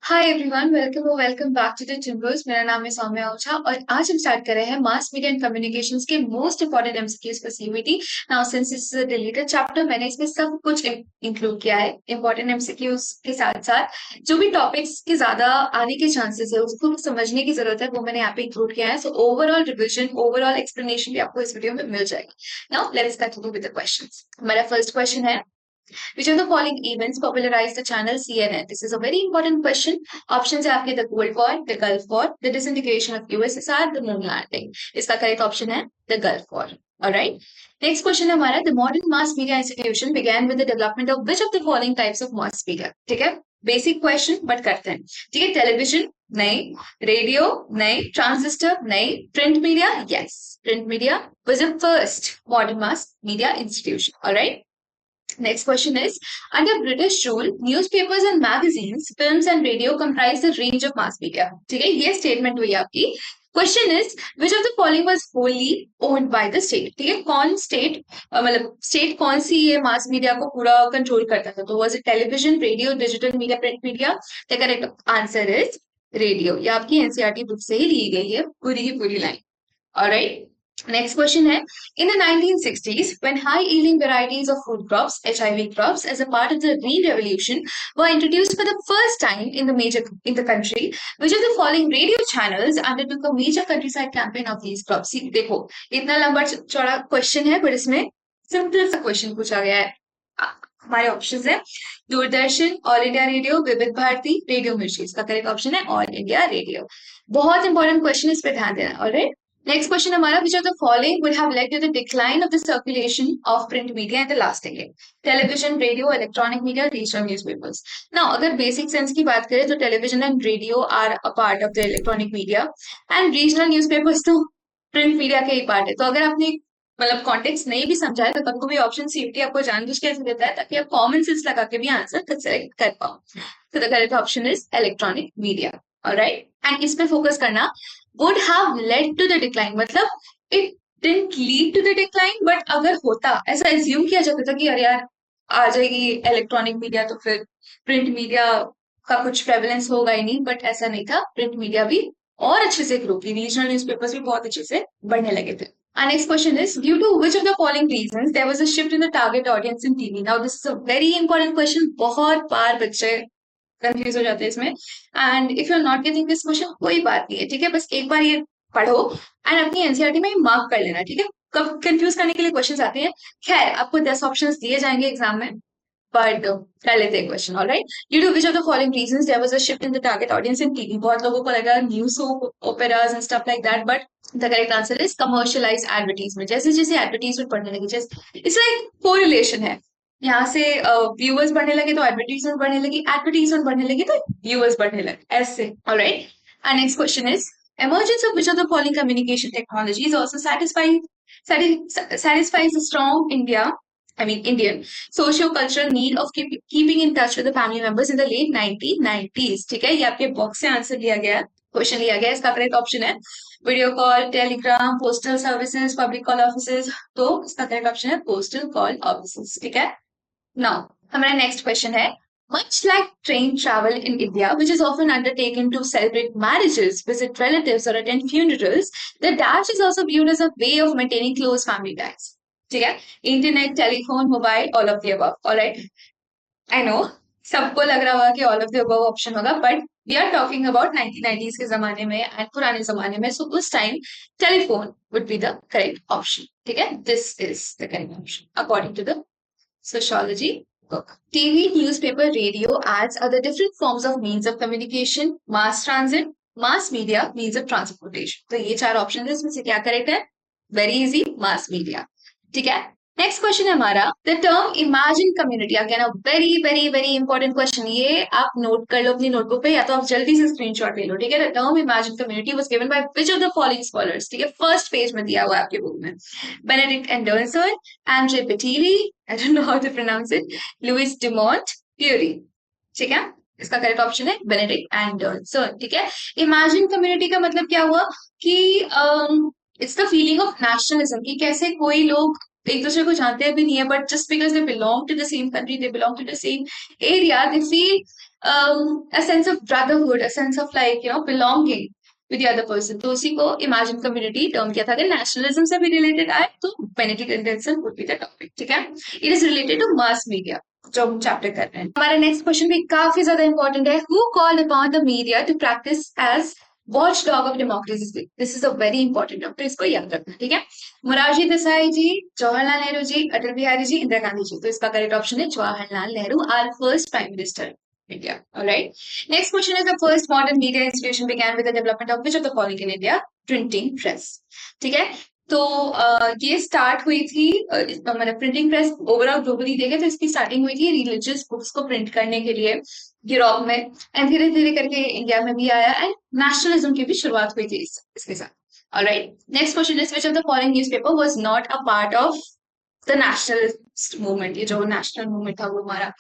हाय everyone, welcome और welcome back to the Timbers. मेरा नाम है सौम्या ओझा और आज हम स्टार्ट कर रहे हैं मास मीडिया एंड कम्युनिकेशंस के most important MCQs for CUET. Now since it's a deleted chapter, मैंने इसमें सब कुछ इंक्लूड किया है। इंपॉर्टेंट एमसीक्यूज के साथ साथ जो भी टॉपिक्स के ज्यादा आने के चांसेस है उसको समझने की जरूरत है, वो मैंने यहाँ पे इंक्लूड किया है। So overall revision, overall explanation भी आपको इस वीडियो में मिल जाएगी। Now let's continue with the questions. हमारा फर्स्ट क्वेश्चन है, which of the following events popularized the channel CNN? This is a very important question. Options है आपके the Cold War, the Gulf War, the disintegration of USSR, the moon landing. इसका correct option है the Gulf War. Alright. Next question है हमारा, the modern mass media institution began with the development of which of the following types of mass media? ठीक है, basic question but करते हैं। ठीक है, टेलीविजन नहीं, रेडियो नहीं, ट्रांजिस्टर नहीं, print media yes, print media was the first modern mass media institution. Alright. Next question is, under British rule, newspapers and magazines, films and radio comprise the range of mass media. ठीक है, ये statement हुई आपकी। Question is, which of the following was wholly owned by the state? ठीक है, कौन state मतलब state कौन सी ये mass media को पूरा control करता था? तो was it television, radio, digital media, print media? The correct answer is radio. ये आपकी एनसीईआरटी बुक से ही ली गई है पूरी की पूरी लाइन। Alright. Next question है, in the 1960s, when high-yielding varieties of food crops, HIV crops, as a part of the Green Revolution, were introduced for the first time in the country, which of the following radio channels undertook a major countryside campaign of these crops? देखो, इतना लंबा चौड़ा question है, पर इसमें simple सा question पूछा गया है। हमारे ऑप्शंस है दूरदर्शन, ऑल इंडिया रेडियो, विविध भारती, रेडियो मिर्ची। इसका करेक्ट ऑप्शन है ऑल इंडिया रेडियो। बहुत इंपॉर्टेंट क्वेश्चन, इस पर ध्यान देना। ऑलराइट, next question हमारा, which of the following would have led to the decline of the circulation of print media in the last decade? Television, radio, electronic media, regional newspapers. Now, अगर basic sense की बात करें तो television and radio are a part of the electronic media and regional newspapers तो print media के ही part है। तो अगर आपने मतलब कॉन्टेक्स्ट नहीं भी समझा है तो कभी कभी ऑप्शन सीयूटी आपको जानबूझ के ऐसे देता है ताकि आप कॉमन सेंस लगा के भी आंसर खुद सेलेक्ट कर पाओ। तो the correct option is electronic media. Alright, and इस पे फोकस करना, would have led to the decline, मतलब it didn't lead to the decline, but अगर होता, ऐसा assume किया जाता था कि अरे यार आ जाएगी इलेक्ट्रॉनिक मीडिया तो फिर प्रिंट मीडिया का कुछ प्रेवलेंस होगा ही नहीं, बट ऐसा नहीं था। प्रिंट मीडिया भी और अच्छे से ग्रो की, रीजनल न्यूज़पेपर्स भी बहुत अच्छे से बढ़ने लगे थे। Our next question is, due to which of the following reasons there was a shift in the target audience in TV? Now this is a very important question, बहुत बार बच्चे कंफ्यूज हो जाते हैं इसमें। And if you are not getting this question, कोई बात नहीं है, ठीक है, बस एक बार ये पढ़ो एंड अपनी एनसीईआरटी में मार्क कर लेना। ठीक है, कब कंफ्यूज करने के लिए क्वेश्चन आते हैं। खैर, आपको 10 ऑप्शंस दिए जाएंगे एग्जाम में, बट कर लेते हैं question. Alright, due to which of the following reasons there was a shift in the target audience in TV. बहुत लोगों को लगा news soap operas and stuff like that, but the correct answer is commercialize advertisement. जैसे जैसे advertisement बढ़ने लगी, जैसे it's like correlation है, यहाँ से व्यूअर्स बढ़ने लगे तो एडवर्टीजमेंट बढ़ने लगी, एडवर्टीजमेंट बढ़ने लगी तो व्यूअर्स बढ़ने लगे, ऐसे। Alright, and next question is, emergence of which of the following communication technologies also satisfies the strong Indian socio-cultural need of keeping in touch with the family members in the late 1990s? ठीक है, ये आपके box से answer लिया गया, question लिया गया। इसका करेक्ट ऑप्शन है video call, Telegram, postal services, public call offices. तो इसका करेक्ट ऑप्शन है पोस्टल कॉल ऑफिसेज। ठीक है, नाउ हमारा नेक्स्ट क्वेश्चन है, much like train travel in India, which is often undertaken to celebrate marriages, visit relatives, or attend funerals, the dash is also viewed as a way of maintaining close family ties. ठीक है, internet, telephone, mobile, all of the above. Alright, I know सबको लग रहा होगा कि all of the above option होगा, but we are talking about 1990s के जमाने में एंड पुराने जमाने में, सो उस time telephone would be the correct option. ठीक है, this is the correct option according to the sociology book. TV, newspaper, radio, ads are the different forms of means of communication. Mass transit, mass media, means of transportation. तो ये चार option है, इसमें से क्या correct है? Very easy, mass media. ठीक है, नेक्स्ट क्वेश्चन है हमारा, the term imagine community, again a very very very important question. ये आप नोट कर लो अपनी नोटबुक पे, या तो आप जल्दी से स्क्रीनशॉट ले लो। ठीक है, the term imagine community was given by which of the following scholars? ठीक है, फर्स्ट पेज में दिया हुआ है आपके बुक में, Benedict Anderson, Andre Beteille, I don't know how to pronounce it, Louis Dumont Curie. ठीक है, इसका करेक्ट ऑप्शन है बेनेडिक्ट एंडरसन। ठीक है, इमेजिन कम्युनिटी का मतलब क्या हुआ कि it's the feeling of nationalism, कि कैसे कोई लोग एक दूसरे को जानते भी नहीं है, but just because they belong to the same country, they belong to the same area, they feel a sense of brotherhood, a sense of like belonging with the other person. तो उसी को इमेजिन कम्युनिटी टर्म किया था. अगर nationalism से भी related आए तो Benedict Anderson would be the topic. ठीक है, it is related to mass media जो हम चैप्टर कर रहे हैं. हमारा नेक्स्ट क्वेश्चन भी काफी ज्यादा इंपॉर्टेंट है. Who called upon the media to practice as watchdog of democracy. This is a very important topic, इसको याद रखना. ठीक है, मोरारजी देसाई जी, जवाहरलाल नेहरू जी, अटल बिहारी जी, इंदिरा गांधी जी. तो इसका करेक्ट ऑप्शन है Jawaharlal Nehru, are first prime minister India. All right. Next question is the first modern media institution began with the development of which of the following in India? Printing press. ठीक है. तो ये स्टार्ट हुई थी मतलब printing press overall globally देखे तो इसकी स्टार्टिंग हुई थी रिलीजियस बुक्स को प्रिंट करने के लिए यूरोप में, एंड धीरे धीरे करके इंडिया में भी आया, एंड नेशनलिज्म की भी शुरुआत हुई थी इसके साथ. Alright. Next question is which of the following newspaper was not a part of the nationalist movement. ये जो नेशनल मूवमेंट था वो हमारा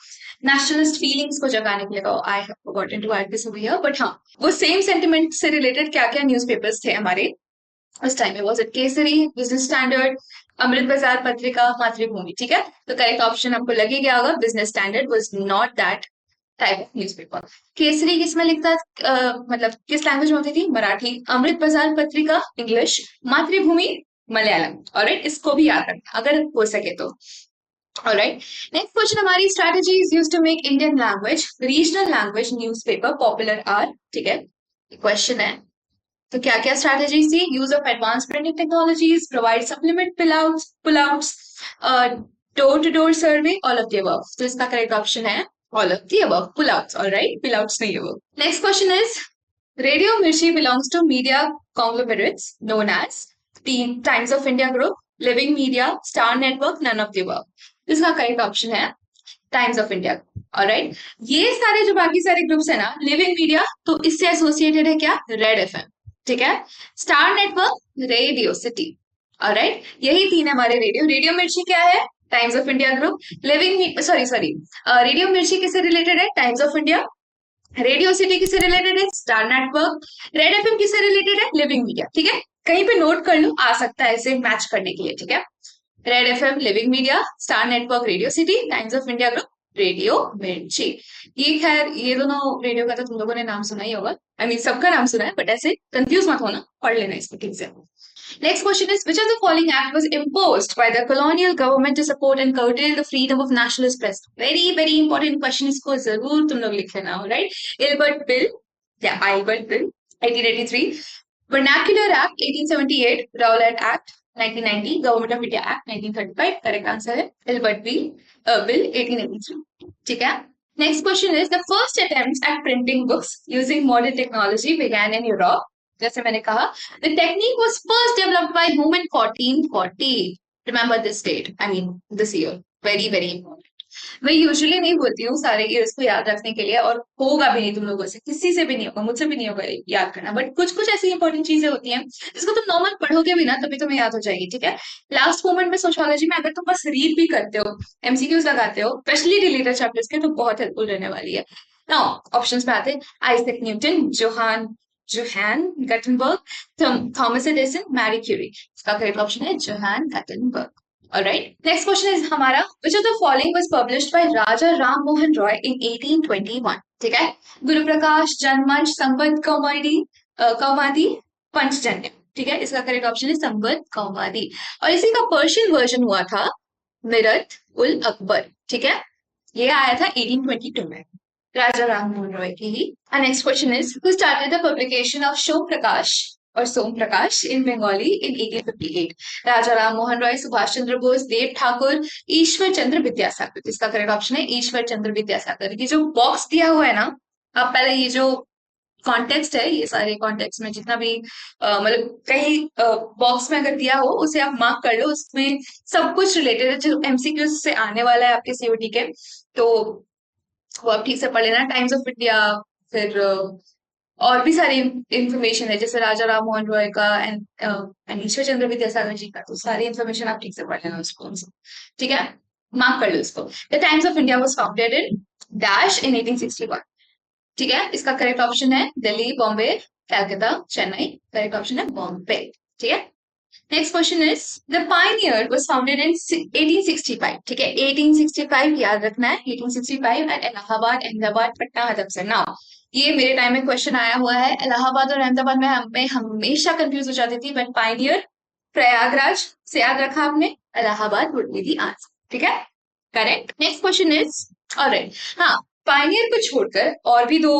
नेशनलिस्ट फीलिंग्स को जगाने के लिए था. I have forgotten to add this over here, but हाँ, वो सेम सेंटिमेंट से रिलेटेड क्या क्या न्यूज़पेपर्स थे हमारे उस टाइम में. Was it Kesari, Business Standard, Amrita Bazar Patrika, मातृभूमि. ठीक है, तो करेक्ट ऑप्शन आपको लगे क्या होगा? Business standard was not that type of newspaper. Kesari किस में लिखता मतलब किस लैंग्वेज में होती थी? मराठी. अमृत बाजार पत्रिका इंग्लिश, मातृभूमि मलयालम. ऑलराइट, इसको भी याद रखना अगर हो सके तो. ऑलराइट. नेक्स्ट क्वेश्चन हमारी strategies used to make Indian language regional language newspaper popular are. ठीक है, क्वेश्चन है तो क्या क्या स्ट्रैटेजीज थी? Use of advance printing technologies, provide supplement pullouts, door to door survey, all of the above. तो इसका करेक्ट ऑप्शन है all of the above. Pullouts. Alright, pullouts नहीं है वो. Next question is radio Mirchi belongs to media conglomerates known as times of India group, Living Media, Star Network, none of the above. इसका correct option है Times of India. Alright. ये सारे जो बाकी सारे ग्रुप्स है ना, लिविंग मीडिया तो इससे एसोसिएटेड है क्या? Red FM. ठीक है, star network, radio city. Alright, यही तीन हमारे रेडियो. रेडियो मिर्ची क्या है? Times of India group. Living sorry radio मिर्ची किससे रिलेटेड है? Times of India. Radio city किससे रिलेटेड है? Star network. रेड एफएम किससे रिलेटेड है? Living media. ठीक है, कहीं पे नोट कर लो, आ सकता है ऐसे मैच करने के लिए. ठीक है, red FM, living Media, Star network, radio city, times of India group, radio मिर्ची. ये खैर ये दोनों रेडियो का तो तुम लोगों ने नाम सुना ही होगा. आई मीन सबका नाम सुना है, बट ऐसे कंफ्यूज मत होना, पढ़ लेना इसको ठीक से. Next question is which of the following act was imposed by the colonial government to support and curtail the freedom of nationalist press? Very important question. इसको जरूर तुम लोग लिख लेना. right? Ilbert Bill, Ilbert Bill, 1883. Vernacular Act 1878, Rowlatt Act 1990, Government of India Act 1935. Correct answer है Ilbert Bill 1883. ठीक है. Next question is the first attempts at printing books using modern technology began in Europe. जैसे मैंने कहा, the technique was first developed by whom in 1440. Remember this date. I mean this year. Very important. मैं usually नहीं बोलती हूँ सारे years को याद रखने के लिए, और होगा भी नहीं तुम लोगों से, किसी से भी नहीं होगा, मुझसे भी नहीं होगा याद करना, बट कुछ कुछ ऐसी इंपॉर्टेंट चीजें होती हैं जिसको तुम नॉर्मल पढ़ोगे भी ना तभी तुम्हें याद हो जाएगी. ठीक है, लास्ट मोमेंट में सोशियोलॉजी में अगर तुम बस रीड भी करते हो, एमसीक्यूज लगाते हो, स्पेशली रिलेटेड चैप्टर्स के, तो बहुत हेल्पफुल रहने वाली है. नाउ ऑप्शंस में आते हैं. Isaac Newton, Johann Gutenberg, Thomas Edison, Marie Curie. इसका करेक्ट ऑप्शन है Johann Gutenberg. Alright. Next question is हमारा which of the following was published by Raja Ram Mohan Roy in 1821? ठीक है, गुरु प्रकाश, जनमंच, संबंध कौमादी, पंचजन्य. ठीक है, इसका करेक्ट ऑप्शन है संबंध कौमादी. और इसी का पर्शियन वर्जन हुआ था मिरत उल अकबर. ठीक है, ये आया था 1822 में, राजा राम मोहन रॉय की ही. Next question is who started the publication of Shome Prakash और सोम प्रकाश इन बंगाली इन 1858? राजा राम मोहन रॉय, सुभाष चंद्र बोस, देव ठाकुर, ईश्वर चंद्र विद्यासागर. इसका करेक्ट ऑप्शन है ईश्वर चंद्र विद्यासागर. ये जो बॉक्स दिया हुआ है ना, आप पहले ये जो कॉन्टेक्स्ट है, ये सारे कॉन्टेक्स्ट में जितना भी मतलब कहीं बॉक्स में अगर दिया हो उसे आप मार्क कर लो, उसमें सब कुछ रिलेटेड है जो एमसीक्यू से आने वाला है आपके सीओटी के, तो वो आप ठीक से पढ़ लेना. टाइम्स ऑफ इंडिया, फिर और भी सारी इंफॉर्मेशन है जैसे राजा राम मोहन रॉय का एंड ईश्वर चंद्र विद्यासागर जी का, तो सारी इंफॉर्मेशन आप ठीक से पढ़ लेना उसको. ठीक है, मार्क कर लो इसको. The times of India was founded in dash in 1861. ठीक है, इसका करेक्ट ऑप्शन है दिल्ली, बॉम्बे, कलकत्ता, चेन्नई. करेक्ट ऑप्शन है बॉम्बे. ठीक है, next question is the Pioneer was founded in 1865. ठीक है, 1865 याद रखना है. 1865 एट इलाहाबाद, अहमदाबाद, पटना, हडपसर. नाउ ये मेरे टाइम में क्वेश्चन आया हुआ है. इलाहाबाद और अहमदाबाद में मैं हमेशा कंफ्यूज हो जाती थी, बट पायनियर प्रयागराज से याद रखा आपने. Allahabad would be the answer. ठीक है, correct. Next question is, alright, हाँ, पायनियर को छोड़कर और भी दो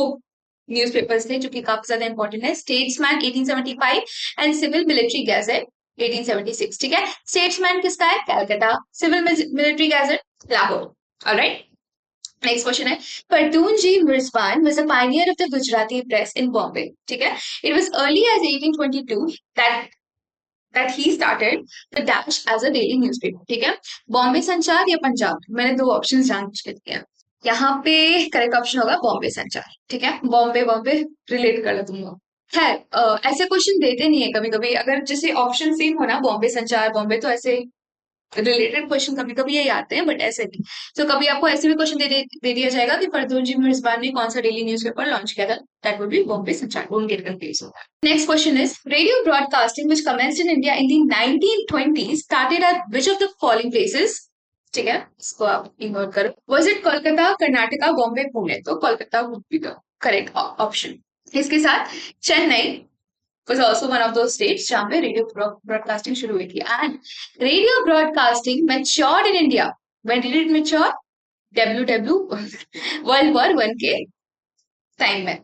न्यूज़पेपर्स थे जो कि काफी ज्यादा इंपॉर्टेंट है. Statesman 1875 and Civil Military Gazette 1876. ठीक है, स्टेट्समैन किसका है? Calcutta. Civil Military Gazette Lahore. Alright, next question है, Pardonji Mirzban was a pioneer of the Gujarati press in Bombay. ठीक है, it was early as 1822 that he started the Dash as a daily newspaper. ठीक है, बॉम्बे संचार या पंजाब, मैंने दो ऑप्शन जानबूझ के दिए हैं. यहाँ पे करेक्ट ऑप्शन होगा बॉम्बे संचार. ठीक है, बॉम्बे बॉम्बे रिलेट कर लो तुम लोग. है ऐसे क्वेश्चन देते नहीं है कभी कभी, अगर जैसे ऑप्शन सेम हो ना, बॉम्बे संचार बॉम्बे, तो ऐसे रिलेटेड क्वेश्चन कभी कभी ये आते हैं, बट ऐसे नहीं. तो कभी आपको ऐसे भी क्वेश्चन दे दिया जाएगा कि परदोजी मिर्जबान ने कौन सा डेली न्यूज़पेपर लॉन्च किया था, that would be Bombay Sanchar. Don't get confuse. Next question is radio broadcasting which commenced in India in the 1920s started at which of the following places. ठीक है, इसको आप इग्नोर करो. Was it Kolkata, Karnataka, Bombay, Pune? तो Kolkata would be the correct option. इसके साथ Chennai was also one of those states जहाँ पे रेडियो ब्रॉडकास्टिंग शुरू हुई थी. And radio broadcasting matured in India. When did it mature? WW world war one के टाइम में.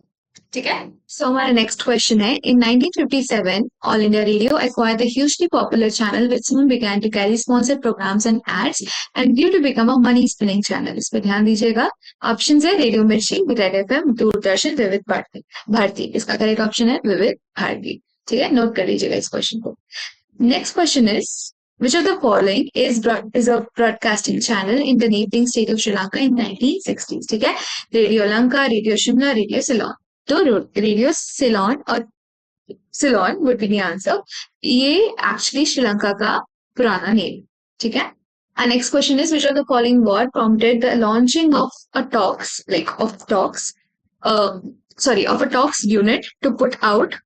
ठीक है, so हमारा next question है, in 1957 All India Radio acquired the hugely popular channel which soon began to carry sponsored programs and ads and grew to become a money spinning channel. इस पर ध्यान दीजिएगा. ऑप्शन है रेडियो मिर्ची, red FM, Doordarshan, विविध भारती. इसका correct option है विविध भारती. ठीक है, नोट कर लीजिएगा इस क्वेश्चन को. Next question is which of the following is a broadcasting channel in the neighboring state of Sri Lanka in 1960s. ठीक है, radio Lanka, radio Shimla, radio Ceylon. तो रेडियो सिलोन और Ceylon would be the answer. ये एक्चुअली श्रीलंका का पुराना नेम. ठीक है. Our next question is which of the following word prompted the launching of a talks unit to put out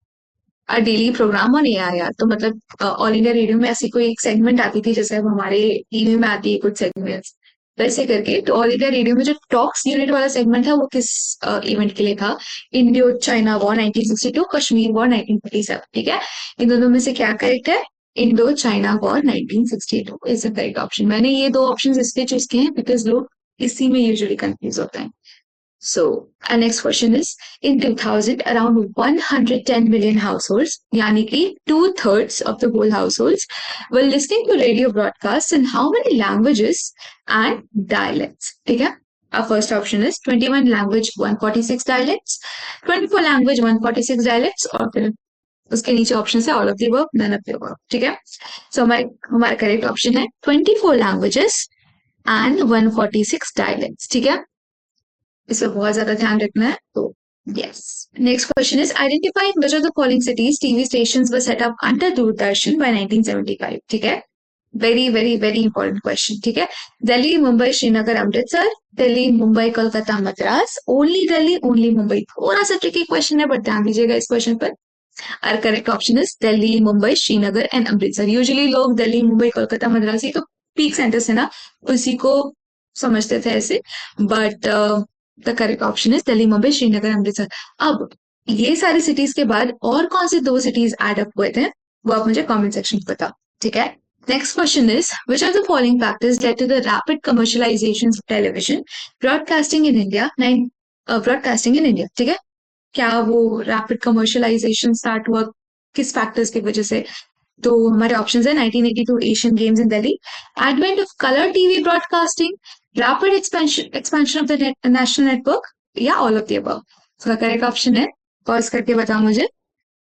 a daily program on AIR. तो मतलब all India radio में ऐसी कोई एक सेगमेंट आती थी, जैसे अब हमारे टीवी में आती है कुछ सेगमेंट्स, वैसे करके. तो ऑल इंडिया रेडियो में जो टॉक्स यूनिट वाला सेगमेंट था वो किस इवेंट के लिए था? Indo China war 1962, Kashmir war 1947. ठीक है, इन दोनों में से क्या करेक्ट है? Indo China war 1962 is the correct option. मैंने ये दो ऑप्शन इसलिए चूज किए हैं बिकॉज लोग इसी में यूजुअली कंफ्यूज होते हैं. So, our next question is, in 2000, around 110 million households, yani ki 2/3 of the whole households, were listening to radio broadcasts in how many languages and dialects? ठीक है? Our first option is 21 language, 146 dialects, 24 language, 146 dialects, और फिर उसके नीचे option है all of the above, none of the above. ठीक है? So, हमारा करेक्ट ऑप्शन है 24 languages and 146 dialects. ठीक है? इसमें बहुत ज्यादा ध्यान रखना है. तो yes. Next question is identify which of the following cities TV stations were set up under Doordarshan by 1975. ठीक है, very very very important question. ठीक है, दिल्ली, मुंबई, श्रीनगर, अमृतसर, दिल्ली, मुंबई, कोलकाता, मद्रास, ओनली दिल्ली, ओनली मुंबई. थोड़ा सा ट्रिकी क्वेश्चन है, बट ध्यान दीजिएगा इस क्वेश्चन पर. और correct option is Delhi, Mumbai, Srinagar and Amritsar. Usually लोग दिल्ली, मुंबई, कोलकाता, मद्रास, ये तो पीक सेंटर्स है ना, उसी को समझते थे ऐसे, but the correct option is Delhi, Mumbai, Srinagar, Amritsar. अब ये सारी सिटीज के बाद और कौन से दो सिटीज एड अप हुए थे वो आप मुझे कमेंट सेक्शन में बताओ. ठीक है, next question is which of the following factors led to the rapid commercialization of television broadcasting in India? Broadcasting in India. ठीक है, क्या वो रैपिड कमर्शियलाइजेशन स्टार्ट हुआ किस फैक्टर्स की वजह से? तो हमारे ऑप्शंस है 1982 Asian games in Delhi, advent of colour TV broadcasting, rapid expansion of the national network, या ऑल ऑफ द अबव. इसका करेक्ट ऑप्शन है, पॉज करके बताओ मुझे,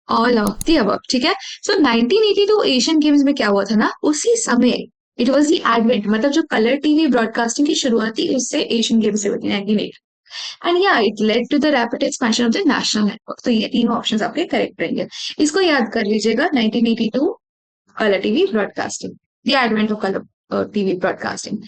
ऑल ऑफ द अबव. ठीक है, सो 1982 एशियन गेम्स में क्या हुआ था ना, उसी समय इट वाज द एडवेंट, मतलब जो कलर टीवी ब्रॉडकास्टिंग की शुरुआत थी उससे एशियन गेम्स से हुई थी 1980. एंड या it led to the rapid expansion of the national network. तो ये तीन ऑप्शंस आपके करेक्ट रहेंगे. इसको याद कर लीजिएगा, 1982 color TV broadcasting, the advent of color TV broadcasting.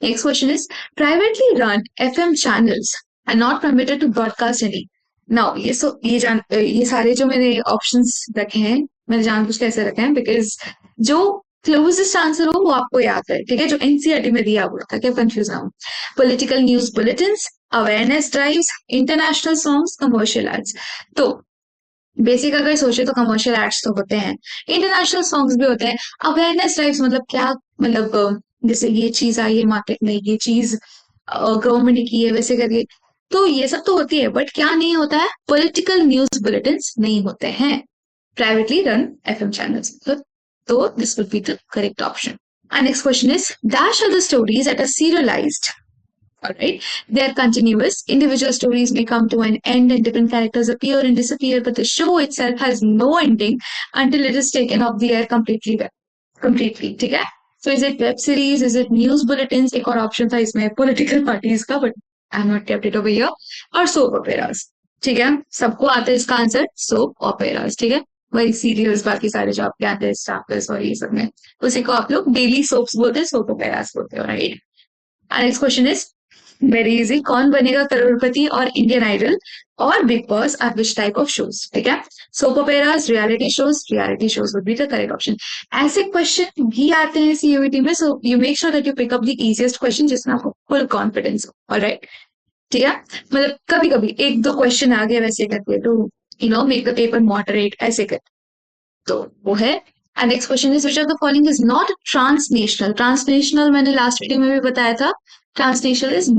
Next question is privately run FM channels are not permitted to broadcast any. Now ये सारे जो मैंने ऑप्शंस रखे हैं मैंने जानबूझ के ऐसे रखे हैं बिकॉज जो क्लोजेस्ट आंसर हो वो आपको याद है, ठीक है, जो एनसीईआरटी में दिया हुआ था, क्या कंफ्यूज ना हो। Political news bulletins, awareness drives, international songs, commercial ads. तो बेसिक अगर सोचे तो कमर्शियल एड्स तो होते हैं, इंटरनेशनल सॉन्ग्स भी होते हैं। अवेयरनेस ड्राइव्स मतलब क्या, मतलब जैसे ये चीज आई है मार्केट में, ये चीज गवर्नमेंट ने की है, वैसे करके। तो ये सब तो होती है, बट क्या नहीं होता है, पॉलिटिकल न्यूज बुलेटिन्स नहीं होते हैं, privately run FM channels. So this would be the correct option. Our next question is, dash are the stories that are serialized. All right. They are continuous. Individual stories may come to an end and different characters appear and disappear, but the show itself has no ending until it is taken off the air completely. Completely. ठीक है? So is it web series? Is it news bulletins? एक और option था इसमें political parties का, but I'm not kept it over here. और soap operas. ठीक है? सबको आता है इसका आंसर, soap operas. ठीक है? वही सीरियल्स, बाकी सारे जो आपके आते हैं स्टार्टर्स और ये सब में, उसी को आप लोग डेली सोप्स बोलते हैं, सोप ओपेरास बोलते हो, right? Next question is very easy, Kaun Banega Crorepati और इंडियन आइडल और Bigg Boss are which type of shows, ठीक है? Soap operas, reality shows would be the correct option. ऐसे क्वेश्चन भी आते हैं सीयूईटी में, so you make sure that you pick up the easiest question जिसमें आपको फुल कॉन्फिडेंस हो, ऑलराइट? ठीक है, मतलब कभी कभी एक दो क्वेश्चन आ गया वैसे करके तो मेक द पेपर मॉडरेट ऐसे कर, तो वो है। And next question is, which of the following is not transnational? Transnational मैंने लास्ट वीडियो में भी बताया था, transnational is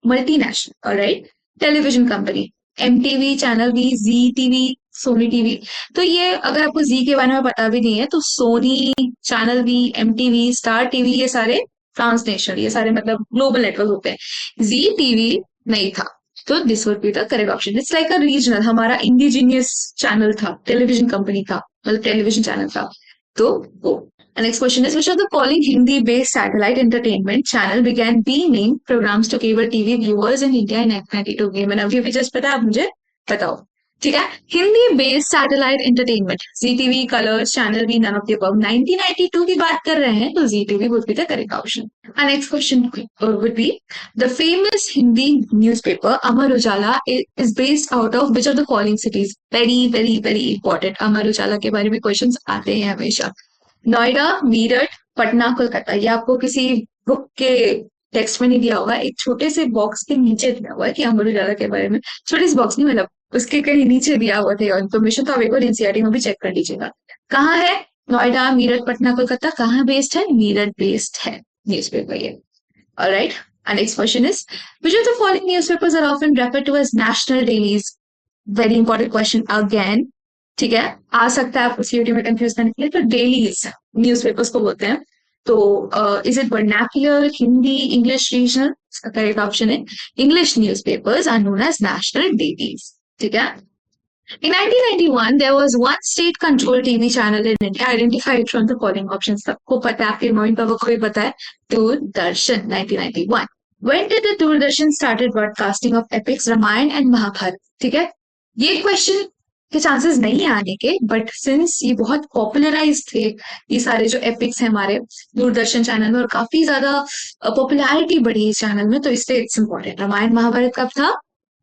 multinational, alright? Television company, MTV, Channel V, Zee TV, Sony TV. तो ये अगर आपको जी के बारे में पता भी नहीं है तो Sony, Channel V, MTV, Star TV, ये सारे ट्रांसनेशनल, ये सारे मतलब ग्लोबल नेटवर्क होते हैं। जी टीवी नहीं था, तो this would be the correct option. It's like a regional, हमारा इंडिजीनियस चैनल था, टेलीविजन कंपनी था, मतलब टेलीविजन चैनल था, तो वो। Next question is, which of the following Hindi based satellite entertainment channel began beaming programs to cable TV viewers in India इन 1992? ये मैंने अभी जस्ट पता, आप मुझे बताओ, ठीक है? Hindi based satellite entertainment, Zee TV, Colors, Channel V, none of the above. 1992 की बात कर रहे हैं तो Zee TV would be the correct option. Our next question would be, the famous Hindi newspaper Amar Ujala is based out of which of the following cities? Very very very important, Amar Ujala के बारे में questions आते हैं हमेशा। नोएडा, मीरठ, पटना, कोलकाता। ये आपको किसी book के टेक्स्ट में नहीं दिया होगा, एक छोटे से बॉक्स के नीचे दिया हुआ है कि अमर उजाला के बारे में, छोटे से बॉक्स नहीं, मतलब उसके कहीं नीचे दिया हुआ था इन्फॉर्मेशन, तो आप एक बार एनसीईआरटी में भी चेक कर लीजिएगा। कहाँ है? नोएडा, मीरठ, पटना, कोलकाता। कहाँ बेस्ड है? मीरठ बेस्ड है न्यूज़पेपर ये। All right. Our next question is, which of the following newspapers are often referred to as national dailies? Very important question again. ठीक है, आ सकता है आपको सीयूटी में कंफ्यूज करने के लिए, तो डेलीज न्यूज़पेपर्स को बोलते हैं। तो is it vernacular, Hindi, English, regional? इसका करेक्ट ऑप्शन है English newspapers are known as national dailies, ठीक है? In 1991, there was one state-controlled TV channel in India identified from the following options. सबको पता है, आपके मम्मी पापा को भी पता है, Doordarshan, 1991. When did the Doordarshan started broadcasting of epics Ramayana and Mahabharata? ठीक है, ये क्वेश्चन के चांसेस नहीं है आने के, बट सिंस ये बहुत पॉपुलराइज थे, ये सारे जो एपिक्स हैं हमारे दूरदर्शन चैनल में, और काफी ज्यादा पॉपुलैरिटी बढ़ी इस चैनल में, तो इससे इट्स इम्पोर्टेंट। रामायण महाभारत कब था?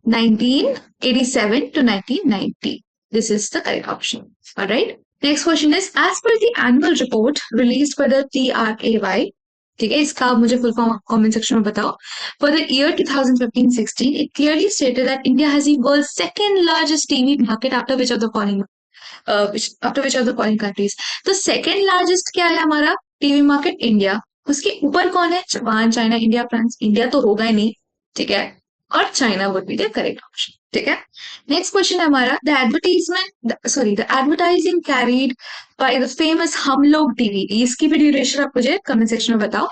1987 to 1990. This is the correct option. All right. Next question is, as per the annual report released by the TRAY, ठीक है, इसका मुझे फुल फॉर्म कमेंट सेक्शन में बताओ। For the year 2015-16, it clearly stated that India has the world's second largest TV market after which of the following countries? तो second largest क्या है हमारा टीवी मार्केट? इंडिया। उसके ऊपर कौन है? Japan, China, India, France. India तो होगा ही नहीं, ठीक है, और China would be the correct option, ठीक है? नेक्स्ट क्वेश्चन है हमारा, the advertising carried by the famous हम लोग टीवी, इसकी भी ड्यूरेशन आप मुझे कमेंट सेक्शन में बताओ।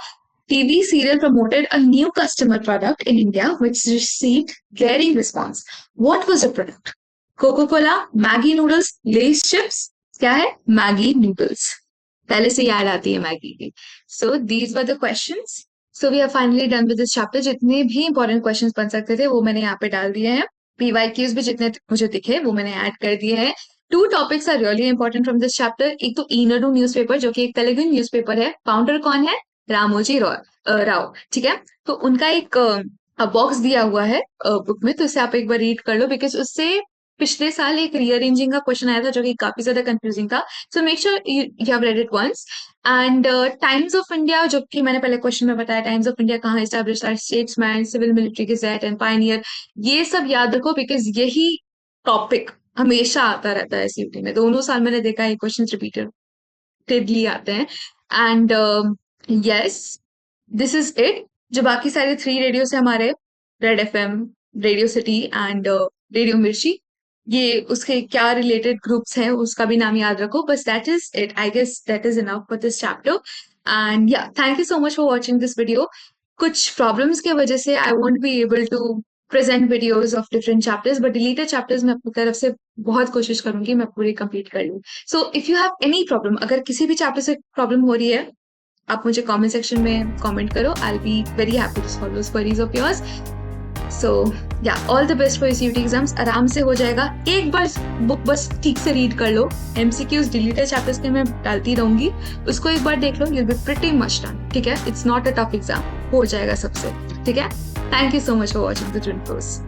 TV serial promoted a new customer product in India which received glaring response. What was the product? Coca Cola, Maggi noodles, Lays chips? क्या है? मैगी नूडल्स, पहले से याद आती है मैगी की। So these were the questions. So we are finally done with this chapter. जितने भी इंपॉर्टेंट क्वेश्चंस बन सकते थे वो मैंने यहाँ पे डाल दिए हैं। पीवाईक्यूज भी जितने मुझे दिखे वो मैंने ऐड कर दिए हैं। Two topics are really important from this chapter. एक तो ईनाडू न्यूज़पेपर, जो कि एक तेलुगु न्यूज़पेपर है, फाउंडर कौन है? रामोजी राव, ठीक है? तो उनका एक बॉक्स दिया हुआ है बुक में, तो इसे आप एक बार रीड कर लो, बिकॉज उससे पिछले साल एक रीअरेंजिंग का क्वेश्चन आया था जो कि काफी ज्यादा कंफ्यूजिंग था. So make sure you have read it once. And Times of India, जो कि मैंने पहले क्वेश्चन में बताया, टाइम्स ऑफ इंडिया कहाँ एस्टैब्लिश था, Statesman, Civil Military Gazette and Pioneer, ये सब याद रखो बिकॉज यही टॉपिक हमेशा आता रहता है सीयूटी में. दोनों साल मैंने देखा है क्वेश्चन रिपीटेडली आते हैं. And yes, this is it. जो बाकी सारे 3 रेडियो है हमारे, red FM, radio city and radio मिर्ची, ये उसके क्या रिलेटेड ग्रुप्स हैं उसका भी नाम याद रखो. बस that is it. I guess that is enough for this chapter. And yeah, thank you so much for watching this video. कुछ प्रॉब्लम्स की वजह से I won't be able to present videos of different chapters, but deleted chapters मैं अपनी तरफ से बहुत कोशिश करूंगी मैं पूरी कंप्लीट कर लूँ. So if you have any problem, अगर किसी भी चैप्टर से प्रॉब्लम हो रही है, आप मुझे कमेंट सेक्शन में कमेंट करो. I will be very happy to solve those queries of yours. So yeah, all the best for your CUET exams. आराम से हो जाएगा. एक बार बुक बस ठीक से रीड कर लो. एमसीक्यूज डिलीटेड चैप्टर्स के मैं डालती रहूंगी, उसको एक बार देख लो. You will be pretty much done. ठीक है, it's not a tough exam, हो जाएगा सबसे. ठीक है. Thank you so much for watching the Twin pros.